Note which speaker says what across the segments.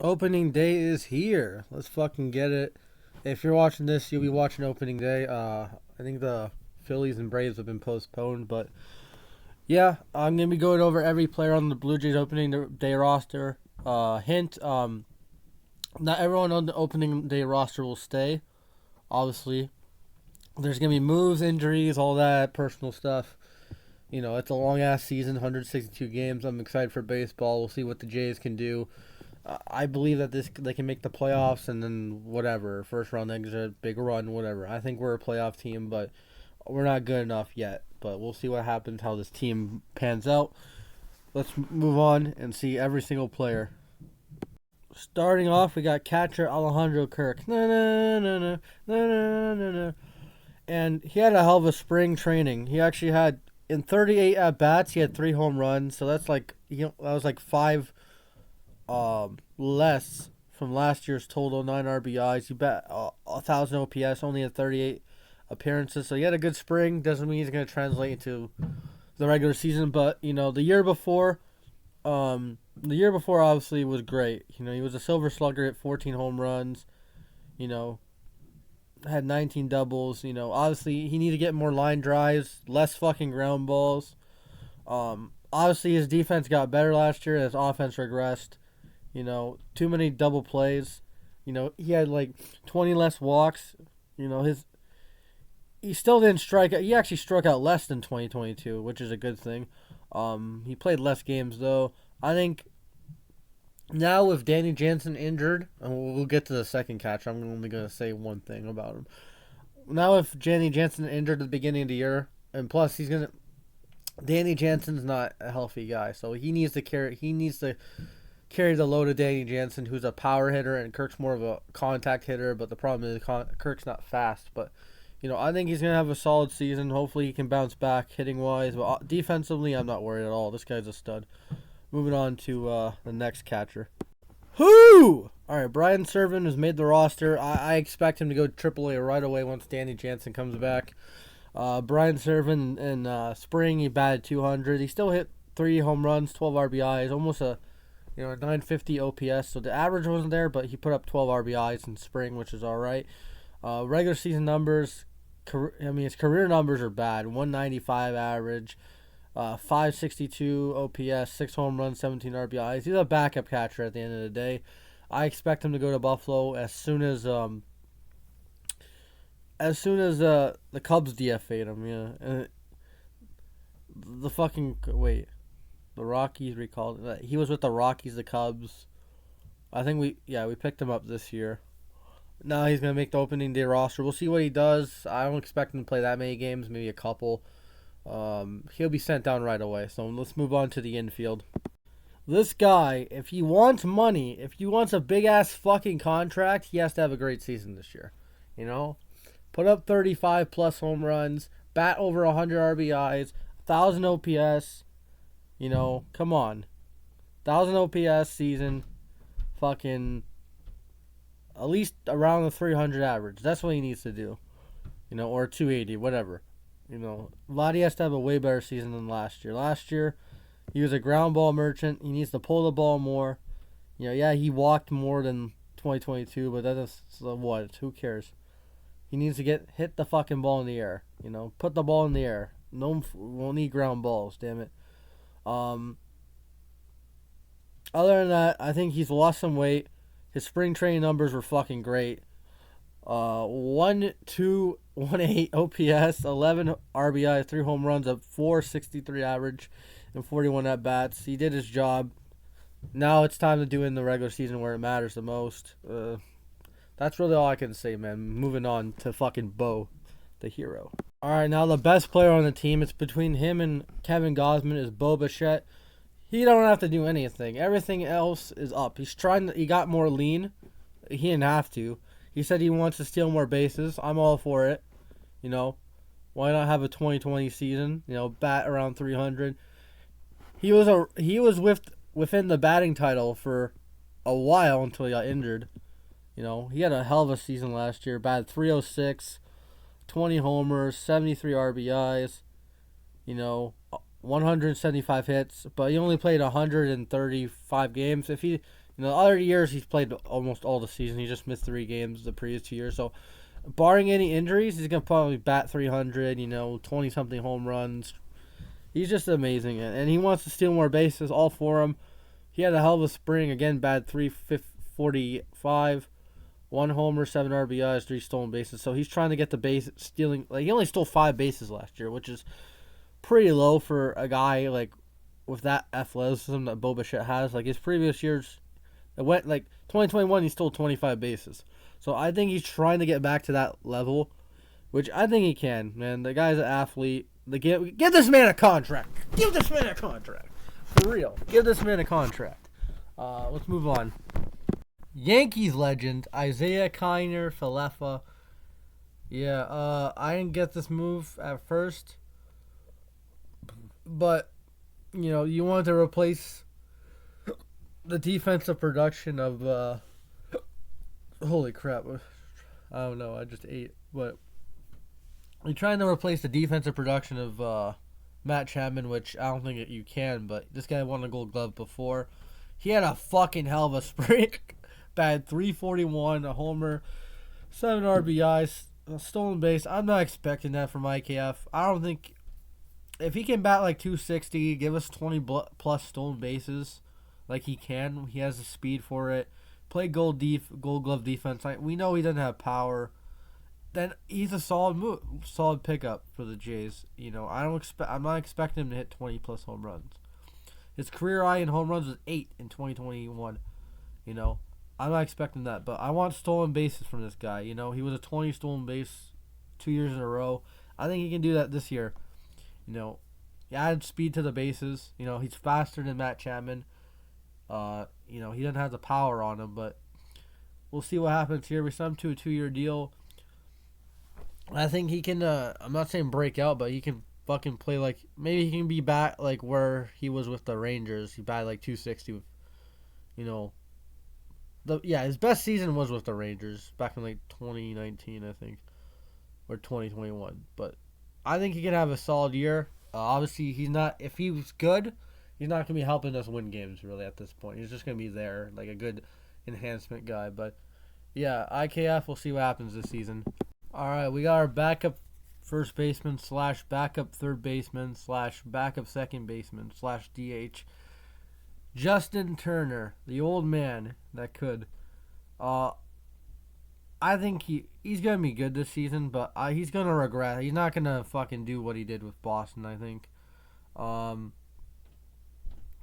Speaker 1: Opening day is here. Let's fucking get it. If you're watching this, you'll be watching opening day. I think the Phillies and Braves have been postponed, but yeah, I'm gonna be going over every player on the Blue Jays opening day roster. Hint: not everyone on the opening day roster will stay. Obviously, there's gonna be moves, injuries, all that personal stuff. You know, it's a long ass season, 162 games. I'm excited for baseball. We'll see what the Jays can do. I believe that they can make the playoffs and then whatever, first round exit, big run, whatever. I think we're a playoff team, but we're not good enough yet. But we'll see what happens, how this team pans out. Let's move on and see every single player. Starting off, we got catcher Alejandro Kirk. Na na na na na na na na. And he had a hell of a spring training. He actually had in 38 at bats, he had 3 home runs. So that's like that was like 5 less from last year's total, 9 RBIs. He bat 1,000 OPS, only had 38 appearances. So he had a good spring. Doesn't mean he's going to translate into the regular season, but you know the year before obviously was great. You know, he was a Silver Slugger at 14 home runs. You know, had 19 doubles. You know, obviously he needed to get more line drives, less fucking ground balls. Obviously his defense got better last year. His offense regressed. You know, too many double plays. You know, he had like 20 less walks. You know, he still didn't strike out. He actually struck out less than 2022, which is a good thing. He played less games though. I think now with Danny Jansen injured, and we'll get to the second catcher. I'm only gonna say one thing about him. Now with Danny Jansen injured at the beginning of the year, and plus Danny Jansen's not a healthy guy, so he needs to carry the load of Danny Jansen, who's a power hitter, and Kirk's more of a contact hitter. But the problem is Kirk's not fast. But you know, I think he's gonna have a solid season. Hopefully, he can bounce back hitting wise. But defensively, I'm not worried at all. This guy's a stud. Moving on to the next catcher. Whoo! All right, Brian Serven has made the roster. I expect him to go AAA right away once Danny Jansen comes back. Brian Serven in spring, he batted 200. He still hit 3 home runs, 12 RBIs, almost a 950 OPS. So the average wasn't there, but he put up 12 RBIs in spring, which is all right. Regular season numbers, his career numbers are bad. 195 average, 562 OPS, 6 home runs, 17 RBIs. He's a backup catcher at the end of the day. I expect him to go to Buffalo as soon as the Cubs DFA'd him. Yeah, the Rockies recalled. He was with the Rockies, the Cubs. I think we picked him up this year. Now he's going to make the opening day roster. We'll see what he does. I don't expect him to play that many games, maybe a couple. He'll be sent down right away. So let's move on to the infield. This guy, if he wants money, if he wants a big-ass fucking contract, he has to have a great season this year. You know? Put up 35-plus home runs, bat over 100 RBIs, 1,000 OPS. You know, come on. 1,000 OPS season, fucking at least around the 300 average. That's what he needs to do. You know, or 280, whatever. You know, Vladdy has to have a way better season than last year. Last year, he was a ground ball merchant. He needs to pull the ball more. You know, yeah, he walked more than 2022, but that is what? Who cares? He needs to hit the fucking ball in the air. You know, put the ball in the air. No, we'll need ground balls. Damn it. Other than that, I think he's lost some weight. His spring training numbers were fucking great. 1.218 OPS, 11 RBI, 3 home runs, a 4.63 average, and 41 at bats. He did his job. Now it's time to do it in the regular season where it matters the most. That's really all I can say, man. Moving on to fucking Bo, the hero. All right, now the best player on the team. It's between him and Kevin Gausman is Bo Bichette. He don't have to do anything. Everything else is up. He got more lean. He didn't have to. He said he wants to steal more bases. I'm all for it. You know, why not have a 2020 season? You know, bat around 300. He was within the batting title for a while until he got injured. You know, he had a hell of a season last year. Batted 306, 20 homers, 73 RBIs. You know, 175 hits, but he only played 135 games. If he Other years he's played almost all the season. He just missed 3 games the previous 2 years. So, barring any injuries, he's gonna probably bat 300. 20 something home runs. He's just amazing, and he wants to steal more bases. All for him. He had a hell of a spring. Again, batted 345, 1 homer, 7 RBIs, 3 stolen bases. So he's trying to get the base stealing. Like he only stole 5 bases last year, which is pretty low for a guy like with that athleticism that Bo Bichette has. Like his previous years, it went like 2021. He stole 25 bases. So I think he's trying to get back to that level, which I think he can. Man, the guy's an athlete. Give this man a contract. Give this man a contract. For real. Give this man a contract. Let's move on. Yankees legend Isaiah Kiner Falefa. Yeah, I didn't get this move at first, but you wanted to replace the defensive production of holy crap. I don't know. I just ate, but you're trying to replace the defensive production of Matt Chapman, which I don't think you can, but this guy won a Gold Glove before. He had a fucking hell of a spring. Batted 341, a homer, 7 RBIs, a stolen base. I'm not expecting that from IKF. I don't think if he can bat like 260, give us 20 plus stolen bases, like he can. He has the speed for it. Play Gold Glove defense. We know he doesn't have power. Then he's a solid pickup for the Jays. I'm not expecting him to hit 20 plus home runs. His career high in home runs was 8 in 2021. I'm not expecting that, but I want stolen bases from this guy. He was a 20 stolen base 2 years in a row. I think he can do that this year. He added speed to the bases. He's faster than Matt Chapman. He doesn't have the power on him, but we'll see what happens here. We signed him to a 2-year deal. I think he can, I'm not saying break out, but he can fucking play like, maybe he can be back like where he was with the Rangers. He batted like 260 with, his best season was with the Rangers back in like 2019, I think, or 2021. But I think he can have a solid year. Obviously, if he was good, he's not going to be helping us win games really at this point. He's just going to be there, like a good enhancement guy. But yeah, IKF, we'll see what happens this season. All right, we got our backup first baseman / backup third baseman / backup second baseman / DH. Justin Turner, the old man that could. I think he's going to be good this season, but he's going to regret. He's not going to fucking do what he did with Boston, I think.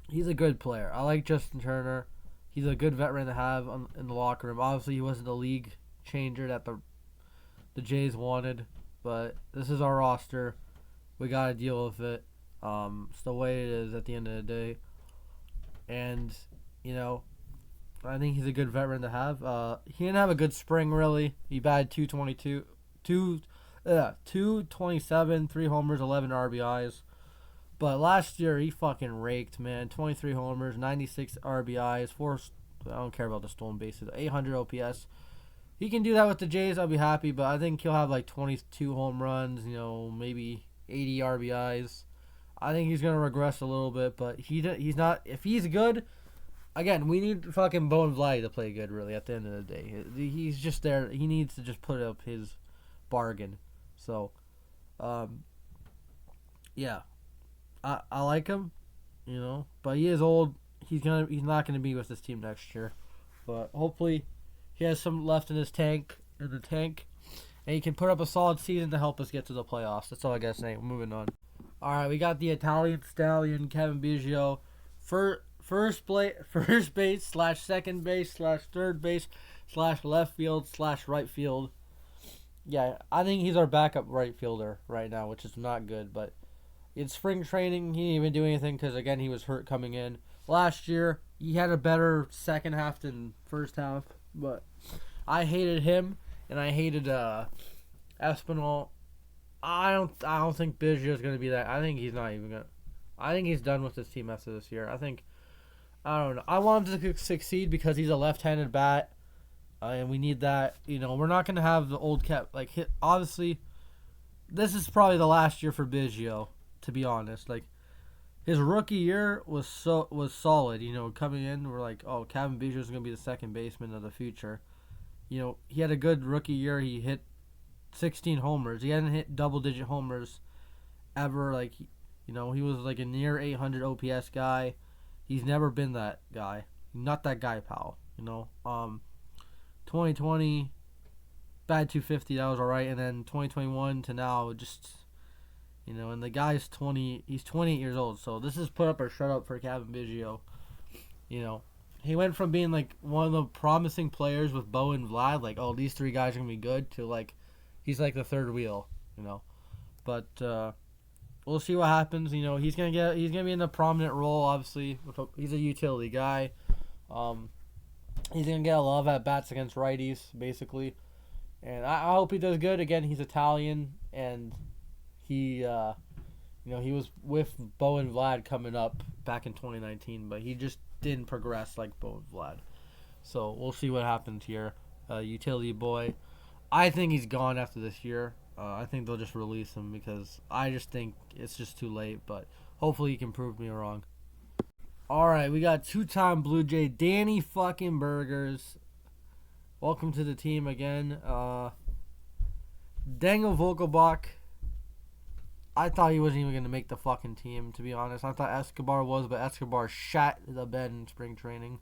Speaker 1: He's a good player. I like Justin Turner. He's a good veteran to have in the locker room. Obviously, he wasn't the league changer that the Jays wanted, but this is our roster. We got to deal with it. It's the way it is at the end of the day. And, I think he's a good veteran to have. He didn't have a good spring, really. He batted 227, 3 homers, 11 RBIs. But last year, he fucking raked, man. 23 homers, 96 RBIs, 4. I don't care about the stolen bases. 800 OPS. He can do that with the Jays. I'll be happy, but I think he'll have like 22 home runs, maybe 80 RBIs. I think he's going to regress a little bit, but he's not. If he's good, again, we need fucking Bo and Vladdy to play good, really, at the end of the day. He's just there. He needs to just put up his bargain. So, yeah. I like him, but he is old. He's not gonna be with this team next year. But hopefully he has some left in the tank, and he can put up a solid season to help us get to the playoffs. That's all I gotta say. Moving on. All right, we got the Italian stallion Kevin Biggio, first base / second base / third base / left field / right field. Yeah, I think he's our backup right fielder right now, which is not good. But in spring training, he didn't even do anything because again he was hurt coming in. Last year, he had a better second half than first half, but I hated him and I hated Espinal. I don't think Biggio's gonna be that. I think he's not even gonna. I think he's done with this team after this year. I don't know. I want him to succeed because he's a left-handed bat, and we need that. We're not gonna have the old cat hit. Obviously, this is probably the last year for Biggio. To be honest, his rookie year was solid. Coming in, we're like, oh, Kevin Biggio's gonna be the second baseman of the future. He had a good rookie year. He hit 16 homers. He hadn't hit double-digit homers ever. Like, he was like a near 800 OPS guy. He's never been that guy. Not that guy, pal. 2020, bad 250. That was all right. And then 2021 to now, just and the guy's 20. He's 28 years old. So this is put up or shut up for Kevin Biggio. He went from being like one of the promising players with Bo and Vlad, like, oh, these three guys are gonna be good, to like he's like the third wheel. But we'll see what happens. He's gonna be in a prominent role. Obviously, he's a utility guy. He's gonna get a lot of at bats against righties, basically, and I hope he does good. Again, he's Italian, and he he was with Bo and Vlad coming up back in 2019, but he just didn't progress like Bo and Vlad. So we'll see what happens here. Utility boy, I think he's gone after this year. I think they'll just release him because I just think it's just too late. But hopefully he can prove me wrong. All right, we got two-time Blue Jay Danny fucking Burgers. Welcome to the team again. Daniel Vogelbach. I thought he wasn't even going to make the fucking team, to be honest. I thought Escobar was, but Escobar shat the bed in spring training.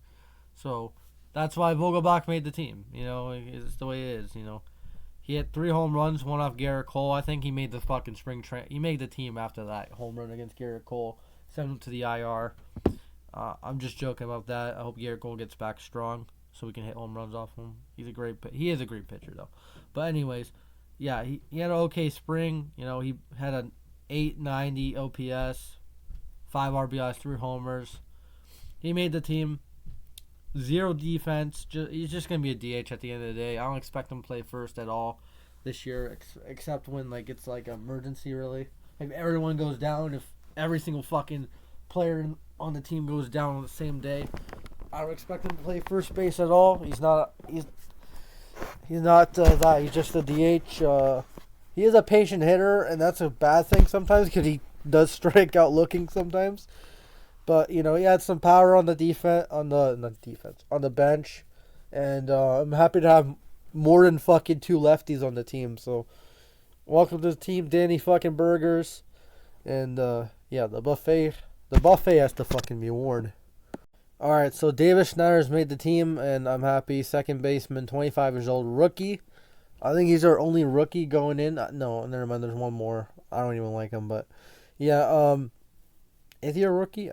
Speaker 1: So that's why Vogelbach made the team. It's the way it is, He hit 3 home runs, one off Garrett Cole. I think he made the fucking he made the team after that home run against Garrett Cole. Sent him to the IR. I'm just joking about that. I hope Garrett Cole gets back strong so we can hit home runs off him. He is a great pitcher, though. But anyways, yeah, he had an okay spring. He had an 890 OPS, 5 RBIs, 3 homers. He made the team. 0 defense. He's just going to be a DH at the end of the day. I don't expect him to play first at all this year, except when it's like an emergency, really. If everyone goes down, if every single fucking player on the team goes down on the same day, I don't expect him to play first base at all. He's not that. He's just a DH. He is a patient hitter, and that's a bad thing sometimes because he does strike out looking sometimes. But he had some power on the on the bench, and I'm happy to have more than fucking 2 lefties on the team. So, welcome to the team, Danny fucking Burgers, and the buffet has to fucking be worn. All right, so Davis Schneider's made the team, and I'm happy. Second baseman, 25 years old, rookie. I think he's our only rookie going in. No, never mind. There's one more. I don't even like him, but yeah. Is he a rookie?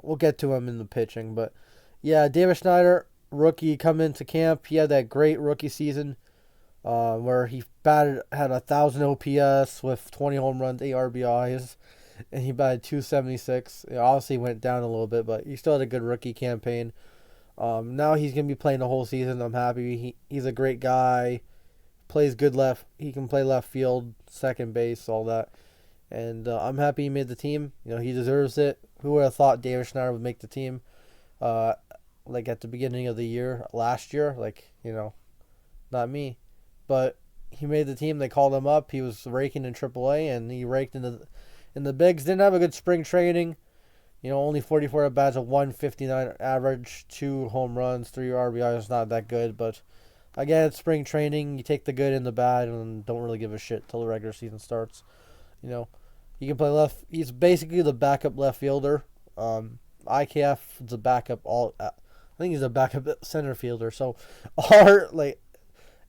Speaker 1: We'll get to him in the pitching, but yeah, Davis Schneider, rookie, come into camp. He had that great rookie season, where he had 1,000 OPS with 20 home runs, 8 RBIs, and he batted 276. Obviously went down a little bit, but he still had a good rookie campaign. Now he's gonna be playing the whole season. I'm happy. He's a great guy. Plays good left. He can play left field, second base, all that. And I'm happy he made the team. He deserves it. Who would have thought David Schneider would make the team? Like at the beginning of the year, last year. Not me. But he made the team. They called him up. He was raking in AAA, and he raked in the bigs. Didn't have a good spring training. Only 44 at bats, a 159 average, 2 home runs, 3 RBIs. Not that good, but again, it's spring training. You take the good and the bad, and don't really give a shit till the regular season starts. He can play left. He's basically the backup left fielder. IKF is a backup. I think he's a backup center fielder. So,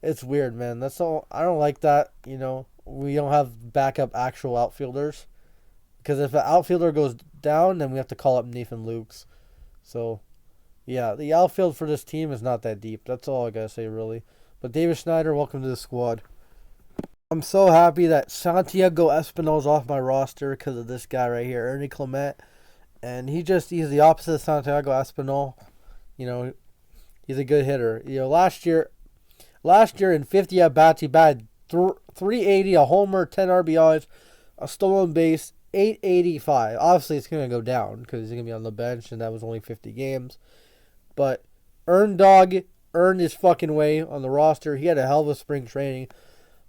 Speaker 1: it's weird, man. That's all. I don't like that. We don't have backup actual outfielders, because if an outfielder goes down, then we have to call up Nathan Lukes. So, yeah, the outfield for this team is not that deep. That's all I gotta say, really. But David Schneider, welcome to the squad. I'm so happy that Santiago Espinal's off my roster because of this guy right here, Ernie Clement. And he's the opposite of Santiago Espinal. He's a good hitter. Last year in 50 at-bats, he batted 380, a homer, 10 RBIs, a stolen base, 885. Obviously, it's going to go down because he's going to be on the bench, and that was only 50 games. But earned his fucking way on the roster. He had a hell of a spring training.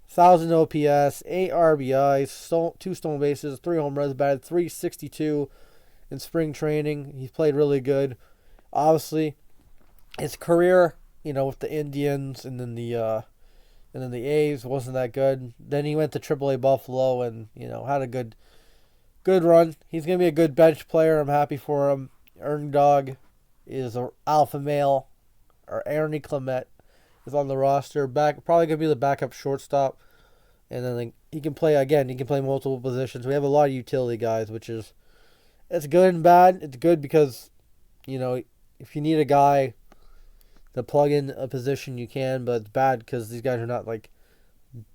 Speaker 1: 1,000 OPS, 8 RBIs, 2 stolen bases, 3 home runs, batted 362, in spring training. He's played really good. Obviously, his career, with the Indians and then the A's wasn't that good. Then he went to AAA Buffalo and had a good run. He's gonna be a good bench player. I'm happy for him. Earn Dog is an alpha male, or Ernie Clement is on the roster. Probably gonna be the backup shortstop, and then he can play again. He can play multiple positions. We have a lot of utility guys, which is it's good and bad. It's good because if you need a guy to plug in a position, you can, but it's bad because these guys are not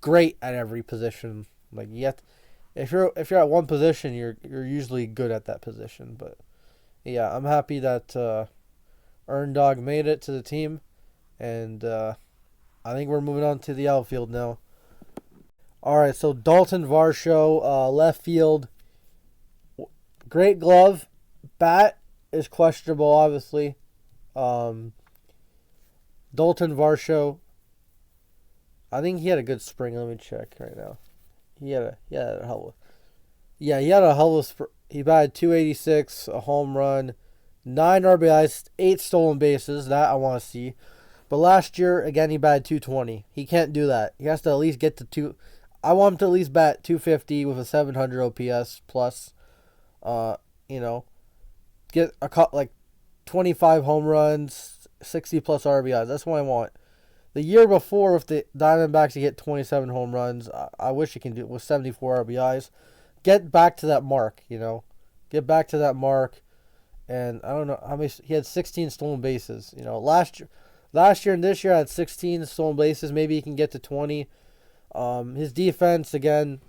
Speaker 1: great at every position. If you're at one position, you're usually good at that position. But yeah, I'm happy that Earn Dog made it to the team, and I think we're moving on to the outfield now. All right, so Dalton Varsho, left field, great glove, bat is questionable, obviously. Dalton Varsho, I think he had a good spring. Let me check right now. He had a hell of. Yeah, he had a hell of. He batted 286, a home run, 9 RBIs, 8 stolen bases. That I want to see. But last year, again, he batted 220. He can't do that. He has to at least get to 2. I want him to at least bat 250 with a 700 OPS plus. Get a cut 25 home runs, 60 plus RBIs. That's what I want. The year before, with the Diamondbacks, he hit 27 home runs. I wish he can do it with 74 RBIs. Get back to that mark, Get back to that mark. And I don't know how many. He had 16 stolen bases. Last year and this year I had 16 stolen bases. Maybe he can get to 20. His defense, again,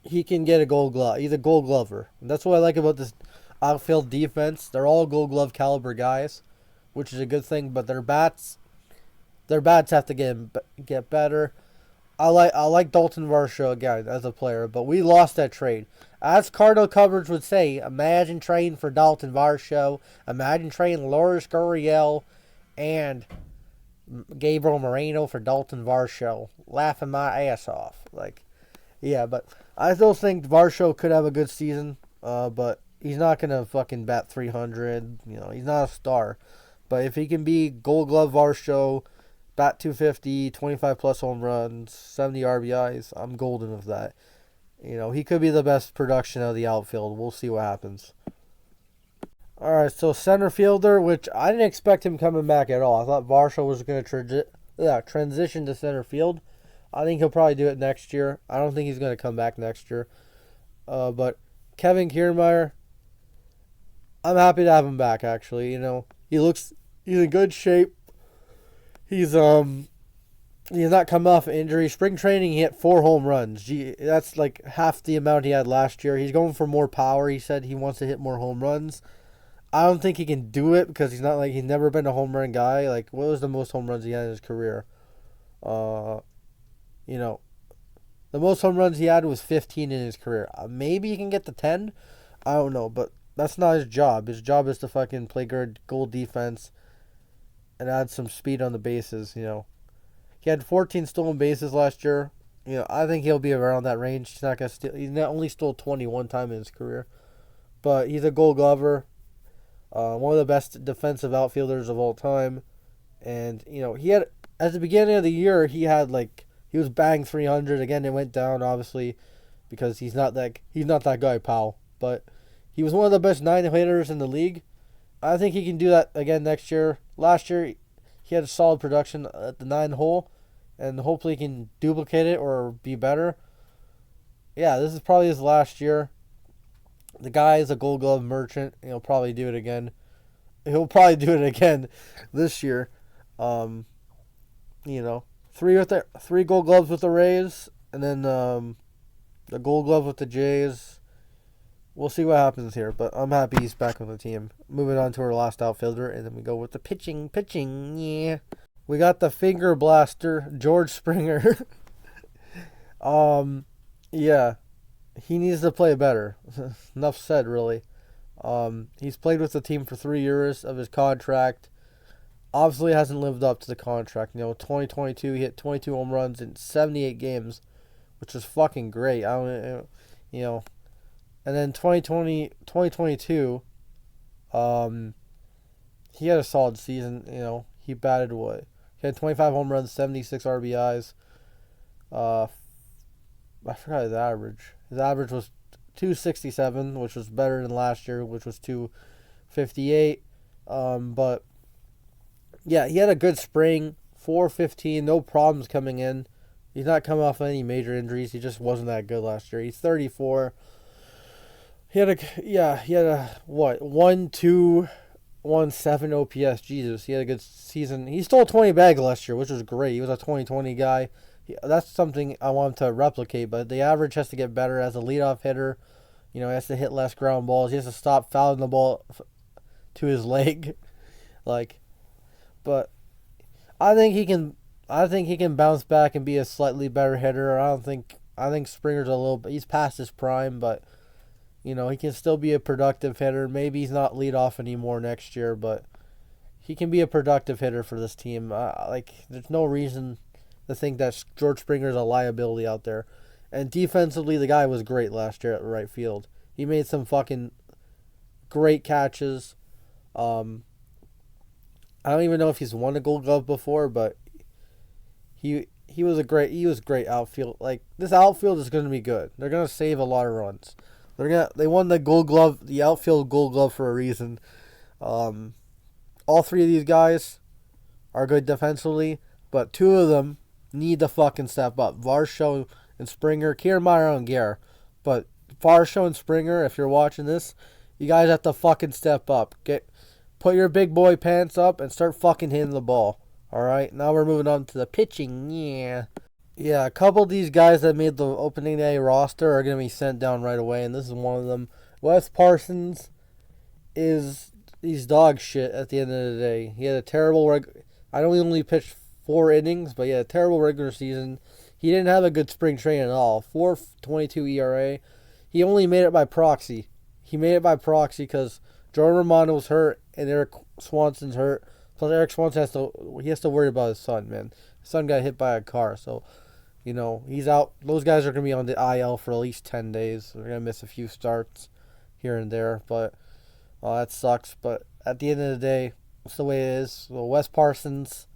Speaker 1: he can get a Gold Glove. He's a Gold Glover. And that's what I like about this outfield defense. They're all Gold Glove caliber guys, which is a good thing. But their bats have to get better. I like Dalton Varsho again as a player, but we lost that trade. As Cardinal coverage would say, imagine trading for Dalton Varsho. Imagine trading Lourdes Gurriel and Gabriel Moreno for Dalton Varsho. Laughing my ass off. But I still think Varsho could have a good season, but he's not going to fucking bat 300. He's not a star. But if he can be Gold Glove Varsho, bat 250, 25 plus home runs, 70 RBIs, I'm golden with that. He could be the best production of the outfield. We'll see what happens. All right, so center fielder, which I didn't expect him coming back at all. I thought Varsho was going to transition to center field. I think he'll probably do it next year. I don't think he's going to come back next year. But Kevin Kiermaier, I'm happy to have him back, actually. He's in good shape. He's not come off injury. Spring training, he hit 4 home runs. Gee, that's half the amount he had last year. He's going for more power. He said he wants to hit more home runs. I don't think he can do it because he's never been a home run guy. What was the most home runs he had in his career? The most home runs he had was 15 in his career. Maybe he can get to 10. I don't know, but that's not his job. His job is to fucking play good goal defense and add some speed on the bases. He had 14 stolen bases last year. I think he'll be around that range. He's not gonna steal. He's not only stole 21 time in his career, but he's a Gold Glover. One of the best defensive outfielders of all time, and he had at the beginning of the year he was batting 300 again. It went down obviously because he's not that guy, pal. But he was one of the best 9 hitters in the league. I think he can do that again next year. Last year he had a solid production at the 9 hole, and hopefully he can duplicate it or be better. Yeah, this is probably his last year. The guy is a Gold Glove merchant. He'll probably do it again. He'll probably do it again this year. 3 Gold Gloves with the Rays, and then the Gold Glove with the Jays. We'll see what happens here, but I'm happy he's back on the team. Moving on to our last outfielder, and then we go with the pitching. Yeah, we got the finger blaster, George Springer. Yeah. He needs to play better. Enough said, really. He's played with the team for 3 years of his contract. Obviously hasn't lived up to the contract. 2022, he hit 22 home runs in 78 games, which is fucking great. And then 2022, he had a solid season. He batted what? He had 25 home runs, 76 RBIs. Uh, I forgot his average. His average was 267, which was better than last year, which was 258. But yeah, he had a good spring. 415, no problems coming in. He's not coming off any major injuries. He just wasn't that good last year. He's 34. He had a what 1.217 OPS. Jesus, he had a good season. He stole 20 bags last year, which was great. He was a 2020 guy. That's something I want him to replicate. But the average has to get better as a leadoff hitter. He has to hit less ground balls. He has to stop fouling the ball to his leg, But I think he can. I think he can bounce back and be a slightly better hitter. I think Springer's a little bit. He's past his prime, but he can still be a productive hitter. Maybe he's not leadoff anymore next year, but he can be a productive hitter for this team. There's no reason to think that George Springer's a liability out there. And defensively, the guy was great last year at right field. He made some fucking great catches. I don't even know if he's won a Gold Glove before, but he was great outfield. This outfield is going to be good. They're going to save a lot of runs. They won the Gold Glove, the outfield Gold Glove for a reason. All three of these guys are good defensively, but two of them need to fucking step up. Varsho and Springer. Kiermaier, I don't care, but Varsho and Springer, if you're watching this, you guys have to fucking step up. Put your big boy pants up and start fucking hitting the ball. Alright, now we're moving on to the pitching. Yeah, a couple of these guys that made the opening day roster are going to be sent down right away, and this is one of them. Wes Parsons he's dog shit at the end of the day. He had a terrible I know he only pitched 4 innings, but he had a terrible regular season. He didn't have a good spring training at all. 4.22 ERA. He only made it by proxy. He made it by proxy because Jordan Romano's hurt and Eric Swanson's hurt. Plus, Eric Swanson has to worry about his son, man. His son got hit by a car, so he's out. Those guys are gonna be on the IL for at least 10 days. They're gonna miss a few starts here and there, but that sucks. But at the end of the day, it's the way it is. So Wes Parsons,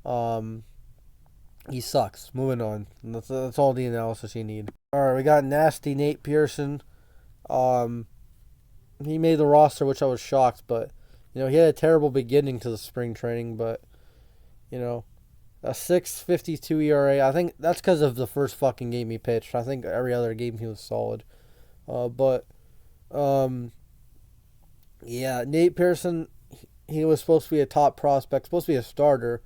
Speaker 1: he sucks. Moving on. That's all the analysis you need. All right, we got nasty Nate Pearson. He made the roster, which I was shocked, but he had a terrible beginning to the spring training, but a 6.52 ERA. I think that's because of the first fucking game he pitched. I think every other game he was solid. Yeah, Nate Pearson, he was supposed to be a top prospect, supposed to be a starter,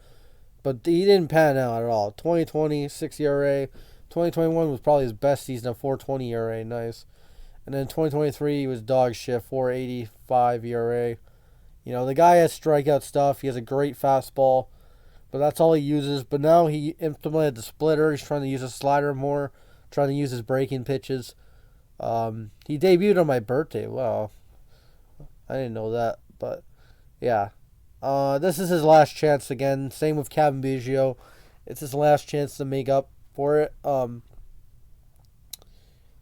Speaker 1: but he didn't pan out at all. 2020, 6 ERA. 2021 was probably his best season of 4.20 ERA. Nice. And then 2023, he was dog shit, 4.85 ERA. The guy has strikeout stuff. He has a great fastball, but that's all he uses. But now he implemented the splitter. He's trying to use a slider more, trying to use his breaking pitches. He debuted on my birthday. Wow. I didn't know that, but yeah. This is his last chance again. Same with Kevin Biggio. It's his last chance to make up for it. I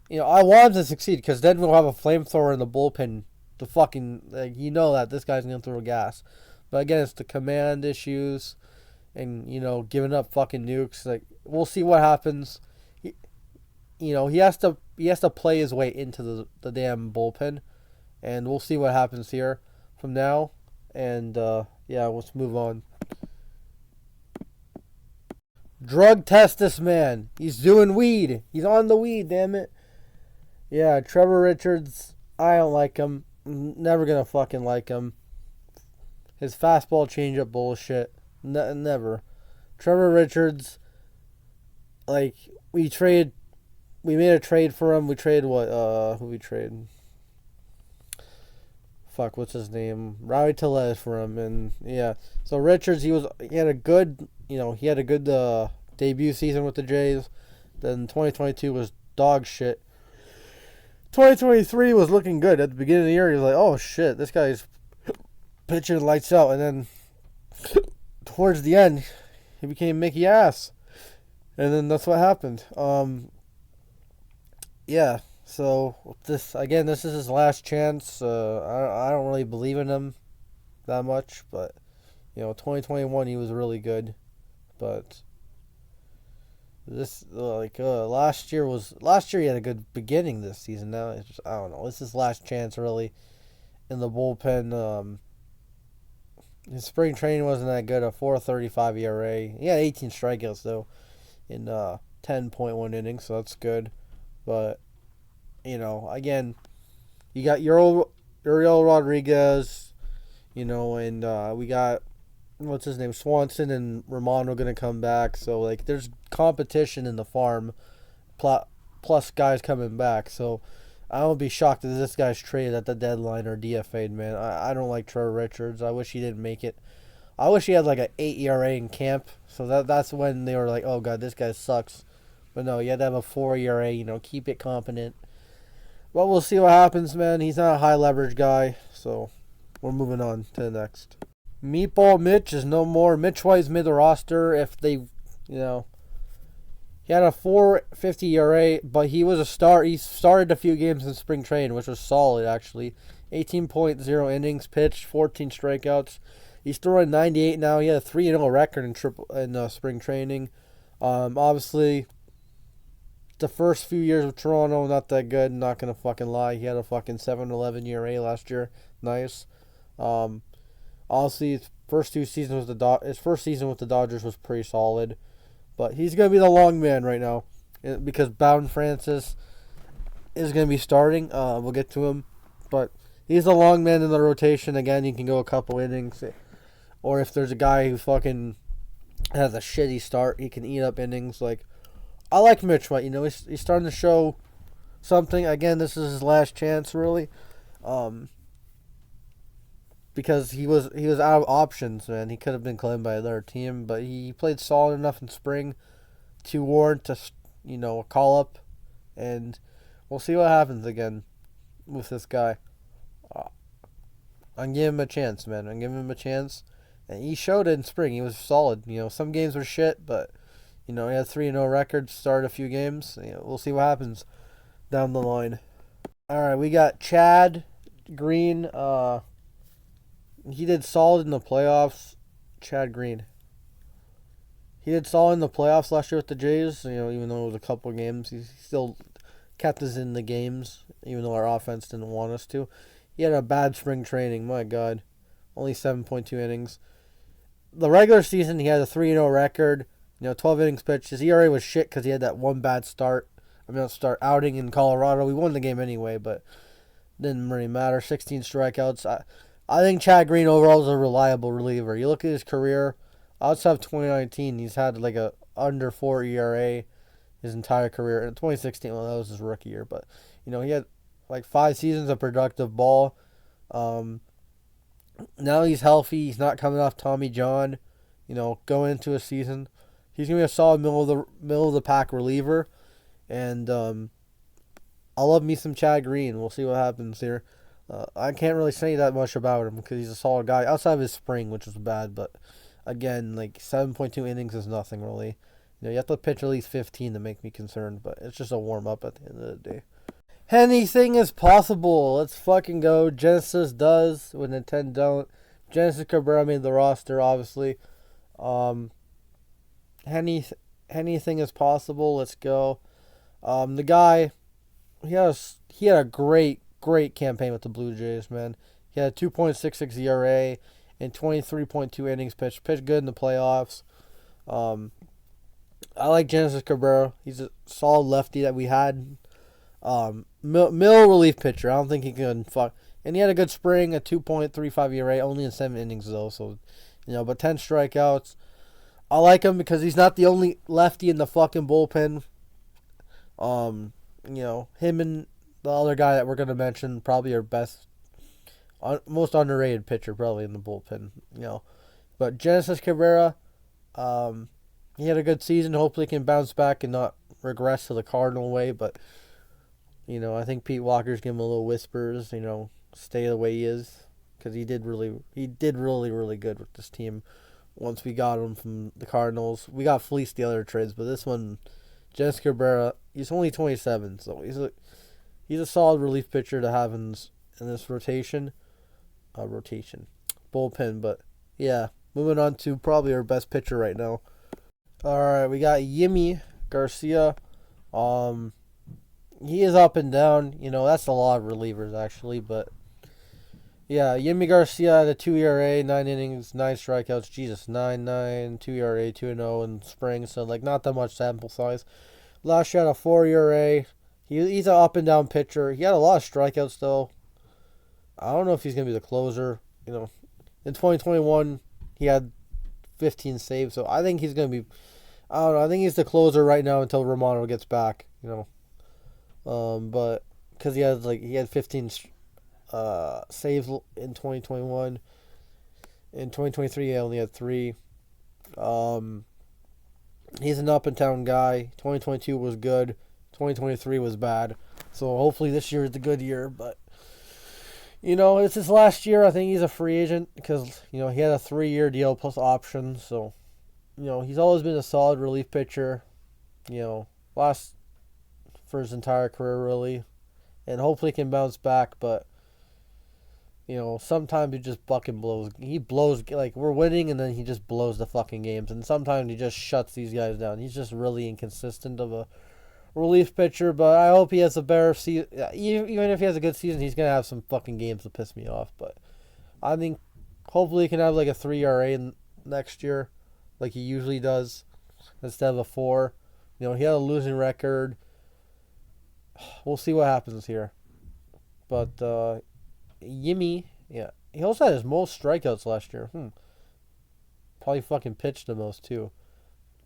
Speaker 1: want him to succeed because then we'll have a flamethrower in the bullpen to fucking, that this guy's going to throw gas. But again, it's the command issues and, giving up fucking nukes. We'll see what happens. He has to play his way into the damn bullpen. And we'll see what happens here from now. And, let's move on. Drug test this man. He's doing weed. He's on the weed, damn it. Yeah, Trevor Richards, I don't like him. Never gonna fucking like him. His fastball changeup bullshit. Never. Trevor Richards, we made a trade for him. We traded who we traded? What's his name? Rowdy Tellez for him, and yeah. So Richards, he had a good debut season with the Jays. Then 2022 was dog shit. 2023 was looking good. At the beginning of the year, he was like, oh shit, this guy's pitching lights out. And then towards the end, he became Mickey Ass. And then that's what happened. Yeah. So this again, this is his last chance. I don't really believe in him that much, but 2021 he was really good, but this last year he had a good beginning this season. Now it's just, I don't know. This is his last chance really in the bullpen. His spring training wasn't that good. A 4.35 ERA. He had 18 strikeouts though in 10.1 innings, so that's good. But again, you got Uriel Rodriguez, and we got what's his name, Swanson and Romano gonna come back. So like, there's competition in the farm, plus guys coming back. So I won't be shocked if this guy's traded at the deadline or DFA'd, man. I don't like Trevor Richards. I wish he didn't make it. I wish he had like an 8 ERA in camp. So that's when they were like, oh god, this guy sucks. But no, you had to have a 4 ERA. Keep it competent. Well, we'll see what happens, man. He's not a high leverage guy, so we're moving on to the next. Meatball Mitch is no more. Mitch White's mid the roster. If they, he had a 4.50 ERA, but he was a start. He started a few games in spring training, which was solid actually. 18.0 innings pitched, 14 strikeouts. He's throwing 98 now. He had a 3-0 record in spring training. Obviously, the first few years of Toronto, not that good. Not gonna fucking lie. He had a fucking 7.11 ERA last year. Nice. Obviously, his first season with the Dodgers was pretty solid, but he's gonna be the long man right now because Bowden Francis is gonna be starting. We'll get to him, but he's the long man in the rotation. Again, he can go a couple innings, or if there's a guy who fucking has a shitty start, he can eat up innings. Like, I like Mitch White. He's starting to show something. Again, this is his last chance, really, because he was out of options, man. He could have been claimed by another team, but he played solid enough in spring to warrant a call up, and we'll see what happens again with this guy. I'm giving him a chance, man. I'm giving him a chance, and he showed it in spring. He was solid. Some games were shit, but he had 3-0 record, started a few games. We'll see what happens down the line. All right, we got Chad Green. He did solid in the playoffs. Chad Green. He did solid in the playoffs last year with the Jays. Even though it was a couple games, he still kept us in the games, even though our offense didn't want us to. He had a bad spring training. My God, only 7.2 innings. The regular season, he had a 3-0 record. 12 innings pitched. His ERA was shit because he had that one bad outing in Colorado. We won the game anyway, but didn't really matter. 16 strikeouts. I think Chad Green overall is a reliable reliever. You look at his career, outside of 2019, he's had like a under 4 ERA his entire career. In 2016, well, that was his rookie year, but he had like 5 seasons of productive ball. Now he's healthy. He's not coming off Tommy John. Going into a season, he's gonna be a solid middle of the pack reliever, and I love me some Chad Green. We'll see what happens here. I can't really say that much about him because he's a solid guy outside of his spring, which was bad. But again, like 7.2 innings is nothing really. You have to pitch at least 15 to make me concerned, but it's just a warm up at the end of the day. Anything is possible. Let's fucking go. Genesis does when the 10 don't. Genesis Cabrera made the roster, obviously. Anything is possible. Let's go. The guy, he had a great campaign with the Blue Jays, man. He had a 2.66 ERA and 23.2 innings pitched. Pitched good in the playoffs. I like Genesis Cabrera. He's a solid lefty that we had. Mill relief pitcher. I don't think he can fuck. And he had a good spring, a 2.35 ERA, only in 7 innings though. So, but 10 strikeouts. I like him because he's not the only lefty in the fucking bullpen. Him and the other guy that we're gonna mention, probably our best, most underrated pitcher, probably in the bullpen. But Genesis Cabrera, he had a good season. Hopefully, he can bounce back and not regress to the Cardinal way. But I think Pete Walker's giving him a little whispers. Stay the way he is because he did really good with this team. Once we got him from the Cardinals, we got fleeced the other trades, but this one, Genesis Cabrera, he's only 27, so he's a solid relief pitcher to have in this bullpen. But yeah, moving on to probably our best pitcher right now. All right, we got Yimi Garcia. He is up and down. That's a lot of relievers actually, but yeah, Yimi Garcia had a 2 ERA, 9 innings, 9 strikeouts. Jesus, 9.9, 2 ERA, 2.0 in spring. So not that much sample size. Last year had a 4 ERA. He's an up and down pitcher. He had a lot of strikeouts though. I don't know if he's gonna be the closer. In 2021 he had 15 saves. So I think he's gonna be. I don't know. I think he's the closer right now until Romano gets back. But because he had 15 saves in 2021. In 2023, he only had 3. He's an up and down guy. 2022 was good. 2023 was bad. So hopefully this year is the good year. But it's his last year. I think he's a free agent because he had a 3-year deal plus options. So he's always been a solid relief pitcher. Last for his entire career really, and hopefully can bounce back. But sometimes he just fucking blows. He blows, we're winning and then he just blows the fucking games. And sometimes he just shuts these guys down. He's just really inconsistent of a relief pitcher. But I hope he has a better season. Even if he has a good season, he's going to have some fucking games to piss me off. But I think hopefully he can have a 3 ERA next year like he usually does instead of a 4. He had a losing record. We'll see what happens here. But Yimi, yeah. He also had his most strikeouts last year. Probably fucking pitched the most, too.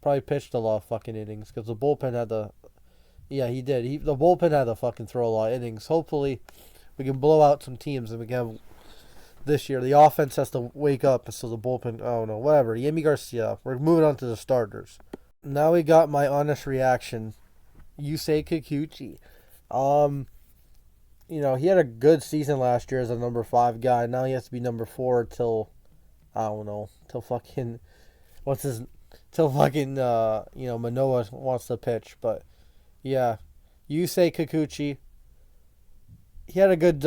Speaker 1: Probably pitched a lot of fucking innings because the bullpen had the... Yeah, he did. The bullpen had to fucking throw a lot of innings. Hopefully, we can blow out some teams and we can have... This year, the offense has to wake up, so the bullpen... I don't know, whatever. Yimi Garcia. We're moving on to the starters. Now we got my honest reaction. Yusei Kikuchi. He had a good season last year as a number 5 guy. Now he has to be number 4 till, I don't know, till fucking, Manoa wants to pitch. But, yeah, Yusei Kikuchi, he had a good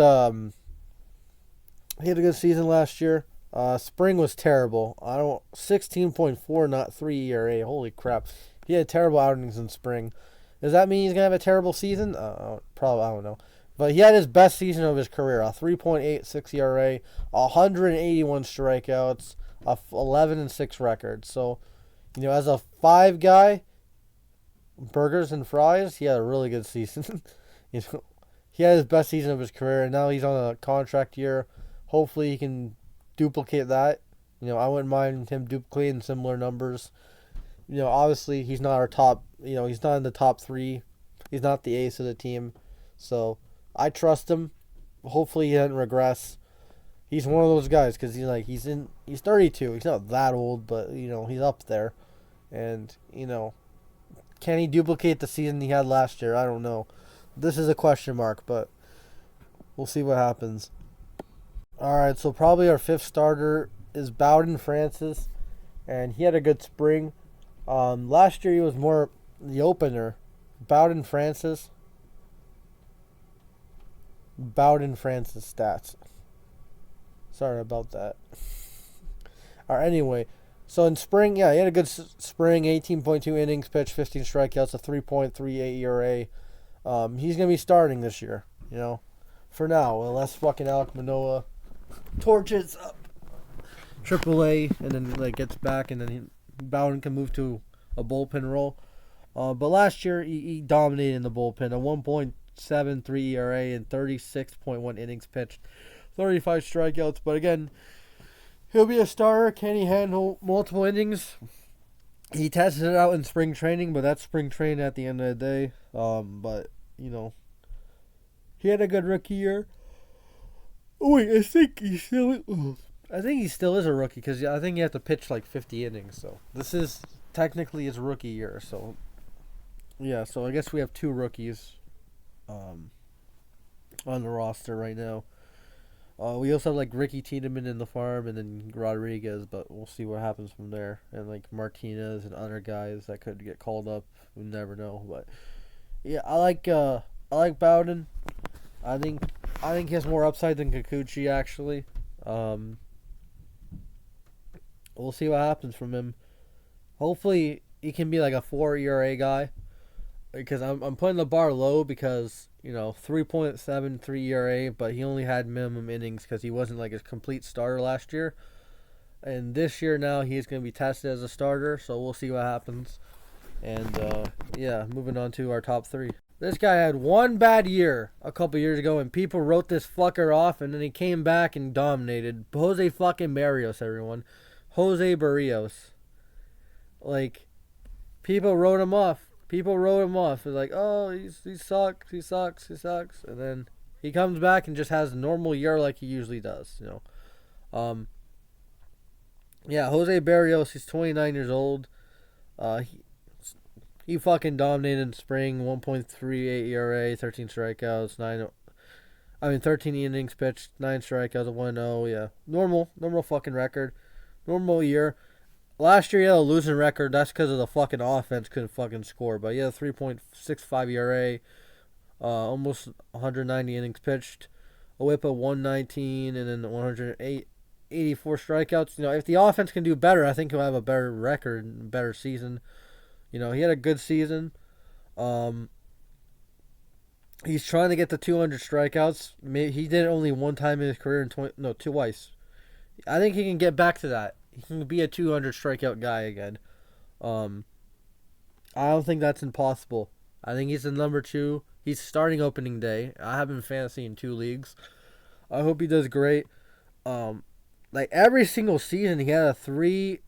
Speaker 1: season last year. Spring was terrible. 16.4, not 3 ERA. Holy crap. He had terrible outings in spring. Does that mean he's going to have a terrible season? Probably, I don't know. But he had his best season of his career, a 3.86 ERA, 181 strikeouts, a 11-6 record. So, as a 5 guy, burgers and fries, he had a really good season. He had his best season of his career, and now he's on a contract year. Hopefully he can duplicate that. I wouldn't mind him duplicating similar numbers. Obviously he's not our top, he's not in the top 3. He's not the ace of the team. So I trust him. Hopefully he doesn't regress. He's one of those guys because he's 32. He's not that old, but he's up there. And can he duplicate the season he had last year? I don't know. This is a question mark, but we'll see what happens. All right, so probably our 5th starter is Bowden Francis, and he had a good spring. Last year he was more the opener. Bowden Francis stats. Sorry about that. All right, anyway, so in spring, yeah, he had a good spring. 18.2 innings pitched, 15 strikeouts, a 3.38 ERA. He's gonna be starting this year, for now, unless fucking Alek Manoah torches up AAA and then gets back, and then Bowden can move to a bullpen role. But last year he dominated in the bullpen, a 1.73 ERA and 36.1 innings pitched, 35 strikeouts. But again, he'll be a starter. Can he handle multiple innings? He tested it out in spring training, but that's spring training at the end of the day. But he had a good rookie year. Oh wait, I think he still is a rookie because I think you have to pitch 50 innings. So this is technically his rookie year. So yeah, so I guess we have 2 rookies on the roster right now. We also have Ricky Tiedemann in the farm and then Rodriguez, but we'll see what happens from there. And Martinez and other guys that could get called up. We never know. But yeah, I like Bowden. I think I think he has more upside than Kikuchi actually. Um, we'll see what happens from him. Hopefully, he can be like a 4 ERA guy because I'm putting the bar low because 3.73 ERA, but he only had minimum innings because he wasn't like a complete starter last year. And this year now he's going to be tested as a starter, so we'll see what happens. And yeah, moving on to our top three. This guy had one bad year a couple years ago, and people wrote this fucker off, and then he came back and dominated. Jose fucking Barrios, everyone. Jose Barrios. Like, people wrote him off. People wrote him off. They're like, oh, he sucks, he sucks, he sucks. And then he comes back and just has a normal year like he usually does. Um, yeah, Jose Barrios, he's 29 years old. He fucking dominated in spring. 1.38 ERA, 13 strikeouts, 13 innings pitched, 9 strikeouts, a 1-0. Yeah, normal fucking record, normal year. Last year he had a losing record. That's because of the fucking offense couldn't fucking score. But yeah, 3.65 ERA, almost 190 innings pitched, a WHIP of 119, and then 184 strikeouts. If the offense can do better, I think he'll have a better record, better season. He had a good season. He's trying to get to 200 strikeouts. He did it only one time in his career twice. I think he can get back to that. He can be a 200 strikeout guy again. I don't think that's impossible. I think he's the number 2. He's starting opening day. I have him in fantasy in 2 leagues. I hope he does great. Like every single season, he had a 3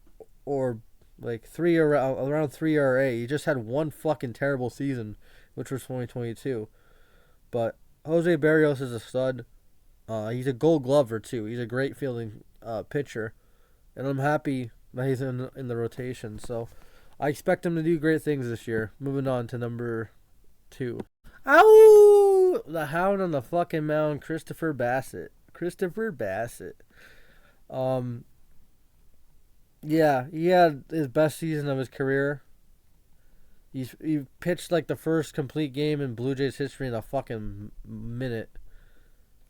Speaker 1: or around 3 ERA. He just had one fucking terrible season, which was 2022. But Jose Barrios is a stud. He's a Gold Glover too. He's a great fielding pitcher, and I'm happy that he's in the rotation. So I expect him to do great things this year. Moving on to number 2. Ow! The hound on the fucking mound, Christopher Bassett. Yeah, he had his best season of his career. He pitched like the first complete game in Blue Jays history in a fucking minute.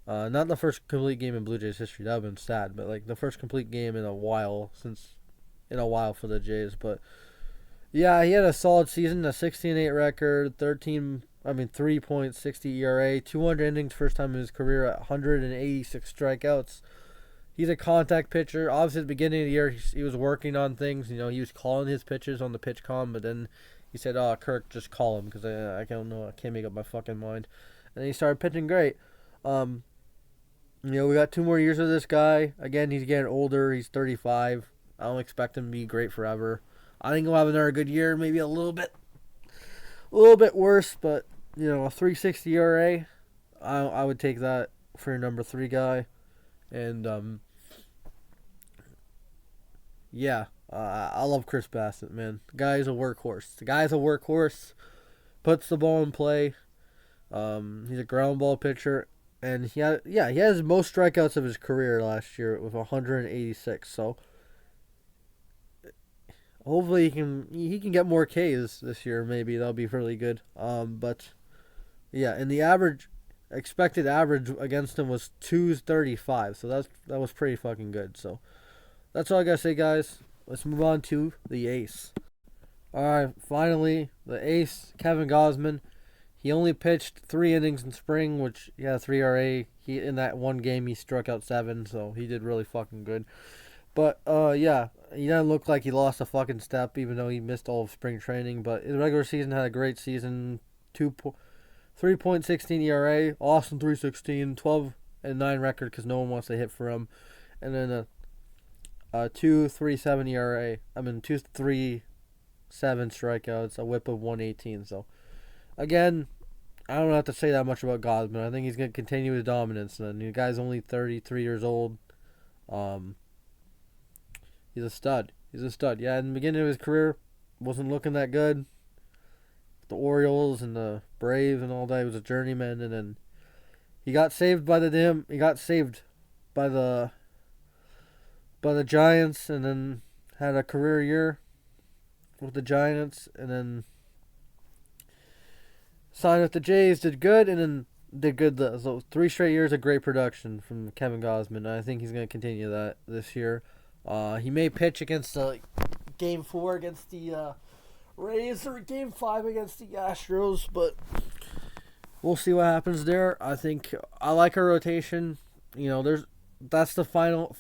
Speaker 1: Not the first complete game in Blue Jays history. That would have been sad, but like the first complete game in a while for the Jays. But yeah, he had a solid season, a 16-8 record, 3.60 ERA, 200 innings first time in his career, 186 strikeouts. He's a contact pitcher. Obviously, at the beginning of the year, he was working on things. He was calling his pitches on the pitch comm, but then he said, "Oh, Kirk, just call him because I don't know. I can't make up my fucking mind." And then he started pitching great. We got 2 more years of this guy. Again, he's getting older. He's 35. I don't expect him to be great forever. I think he'll have another good year, maybe a little bit worse, but a 3.60 ERA. I would take that for your number 3 guy, and yeah, I love Chris Bassett, man. The guy's a workhorse. Puts the ball in play. He's a ground ball pitcher, and he has most strikeouts of his career last year with 186. So hopefully he can get more Ks this year. Maybe that'll be really good. But yeah, and the expected average against him was 235. So that was pretty fucking good. So. That's all I gotta say, guys. Let's move on to the ace. Alright, finally, the ace, Kevin Gausman. He only pitched 3 innings in spring, which he had a 3 RA. In that one game, he struck out 7, so he did really fucking good. But, yeah, he doesn't look like he lost a fucking step, even though he missed all of spring training. But his regular season had a great season. 3.16 ERA, awesome 3.16, 12-9 record because no one wants to hit for him. And then a 2.37 ERA. 2.37 strikeouts, a WHIP of 118. So, again, I don't have to say that much about Gausman. I think he's going to continue his dominance. And the guy's only 33 years old. He's a stud. Yeah, in the beginning of his career, wasn't looking that good. The Orioles and the Braves and all that. He was a journeyman, and then he got saved by the Giants, and then had a career year with the Giants, and then signed with the Jays, did good, and then did good. So 3 straight years of great production from Kevin Gosman. I think he's going to continue that this year. He may pitch against Game 4 against the Rays or Game 5 against the Astros, but we'll see what happens there. I think I like our rotation. That's the final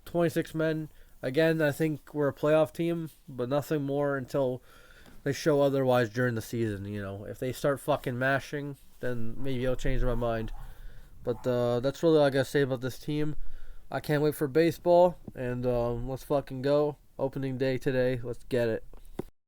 Speaker 1: 26 men. Again, I think we're a playoff team, but nothing more until they show otherwise during the season. If they start fucking mashing, then maybe I'll change my mind. But that's really all I gotta say about this team. I can't wait for baseball, and let's fucking go. Opening day today. Let's get it.